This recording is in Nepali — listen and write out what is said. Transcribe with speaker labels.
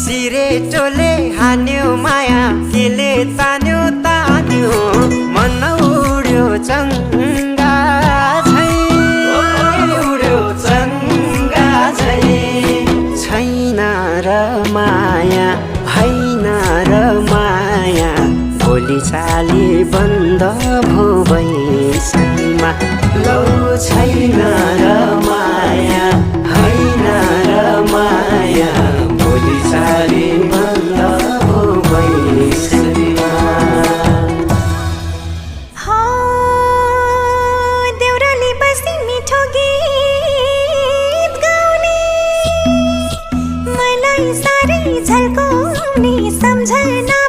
Speaker 1: सिरेटोले हान्यो माया केले तान्यो तान्यो मन उड्यो चङ्गा झै उड्यो चङ्गा झै छैन र माया होइन र माया भोलि चाली बन्द भो बैसैमा लौ छैन र माया होइन र माया भोलि चाली बन्द भो बैसैमा
Speaker 2: देउराली बस्ती मिठो गीत गाउने मलाई साह्रै झल्काउने सम्झना